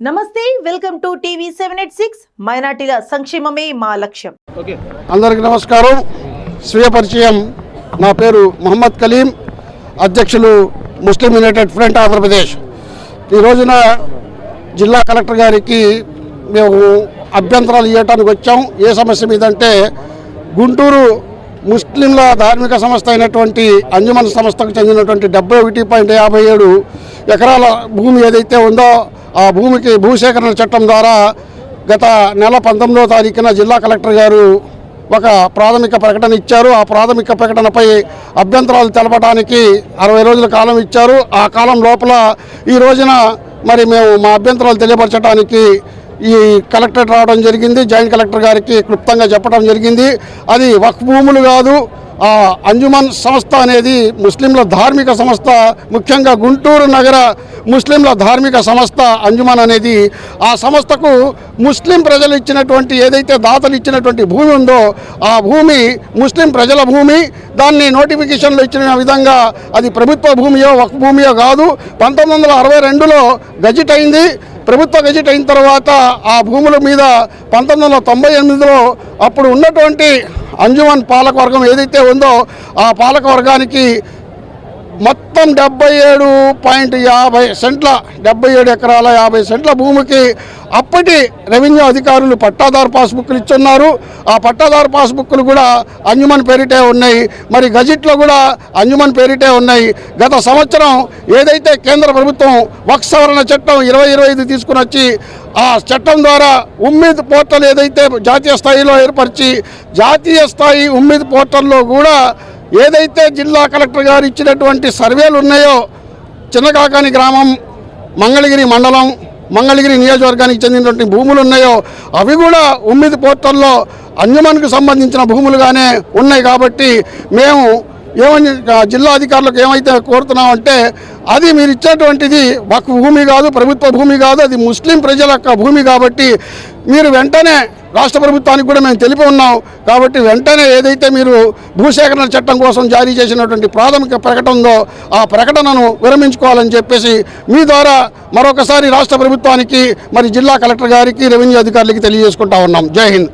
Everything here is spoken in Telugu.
నమస్తే, వెల్కమ్ టు టీవీ 786. మైనార్టీల సంక్షేమమే మా లక్ష్యం. అందరికీ నమస్కారం. స్వీయ పరిచయం. నా పేరు మొహమ్మద్ కలీం, అధ్యక్షులు ముస్లిం యునైటెడ్ ఫ్రంట్ ఆంధ్రప్రదేశ్. ఈ రోజున జిల్లా కలెక్టర్ గారికి మేము అభ్యంతరాలు ఇవ్వడానికి వచ్చాం. ఏ సమస్య మీద అంటే, గుంటూరు ముస్లింల ధార్మిక సంస్థ అయినటువంటి అంజుమన్ సంస్థకు చెందినటువంటి 71.57 ఎకరాల భూమి ఏదైతే ఉందో ఆ భూమికి భూసేకరణ చట్టం ద్వారా గత నెల 19వ తారీఖున జిల్లా కలెక్టర్ గారు ఒక ప్రాథమిక ప్రకటన ఇచ్చారు. ఆ ప్రాథమిక ప్రకటనపై అభ్యంతరాలు తెలపడానికి 60 రోజుల కాలం ఇచ్చారు. ఆ కాలం లోపల ఈ రోజున మరి మేము మా అభ్యంతరాలు తెలియపరచడానికి ఈ కలెక్టరేట్ రావడం జరిగింది. జాయింట్ కలెక్టర్ గారికి క్లుప్తంగా చెప్పడం జరిగింది. అది వక్ఫ్ భూములు కాదు, ఆ అంజుమన్ సంస్థ అనేది ముస్లింల ధార్మిక సంస్థ, ముఖ్యంగా గుంటూరు నగర ముస్లింల ధార్మిక సంస్థ అంజుమన్ అనేది. ఆ సంస్థకు ముస్లిం ప్రజలు ఇచ్చినటువంటి ఏదైతే దాతలు ఇచ్చినటువంటి భూమి ఉందో ఆ భూమి ముస్లిం ప్రజల భూమి. దాన్ని నోటిఫికేషన్లో ఇచ్చిన విధంగా అది ప్రభుత్వ భూమియో వక్ఫ్ భూమియో కాదు. 1962లో గజిట్ అయింది. ప్రభుత్వ గజిట్ అయిన తర్వాత ఆ భూముల మీద 1998లో అప్పుడు ఉన్నటువంటి అంజుమన్ పాలకవర్గం ఏదైతే ఉందో ఆ పాలకవర్గానికి మొత్తం 77.50 సెంట్ల 77 ఎకరాల 50 సెంట్ల భూమికి అప్పటి రెవెన్యూ అధికారులు పట్టాదారు పాస్బుక్లు ఇచ్చున్నారు. ఆ పట్టాదారు పాస్బుక్లు కూడా అంజుమన్ పేరిటే ఉన్నాయి. మరి గజిట్లో కూడా అంజుమన్ పేరిటే ఉన్నాయి. గత సంవత్సరం ఏదైతే కేంద్ర ప్రభుత్వం వక్ఫ్ సవరణ చట్టం 2025 తీసుకుని వచ్చి ఆ చట్టం ద్వారా ఉమ్మీద్ పోర్టల్ ఏదైతే జాతీయ స్థాయిలో ఏర్పరిచి జాతీయ స్థాయి ఉమ్మీద్ పోర్టల్లో కూడా ఏదైతే జిల్లా కలెక్టర్ గారు ఇచ్చినటువంటి సర్వేలు ఉన్నాయో, చిన్నకాకాని గ్రామం, మంగళగిరి మండలం, మంగళగిరి నియోజకవర్గానికి చెందినటువంటి భూములు ఉన్నాయో అవి కూడా ఉమ్మీద్ పోర్టల్లో అంజుమన్కు సంబంధించిన భూములుగానే ఉన్నాయి. కాబట్టి మేము ఏమని జిల్లా అధికారులకు ఏమైతే కోరుతున్నామంటే, అది మీరు ఇచ్చేటువంటిది వక్ఫ్ భూమి కాదు, ప్రభుత్వ భూమి కాదు, అది ముస్లిం ప్రజల యొక్క భూమి. కాబట్టి మీరు వెంటనే రాష్ట్ర ప్రభుత్వానికి కూడా మేము తెలిపి ఉన్నాం. కాబట్టి వెంటనే ఏదైతే మీరు భూసేకరణ చట్టం కోసం జారీ చేసినటువంటి ప్రాథమిక ప్రకటన ఉందో ఆ ప్రకటనను విరమించుకోవాలని చెప్పేసి మీ ద్వారా మరొకసారి రాష్ట్ర ప్రభుత్వానికి, మరి జిల్లా కలెక్టర్ గారికి, రెవెన్యూ అధికారులకి తెలియజేసుకుంటా ఉన్నాం. జై హింద్.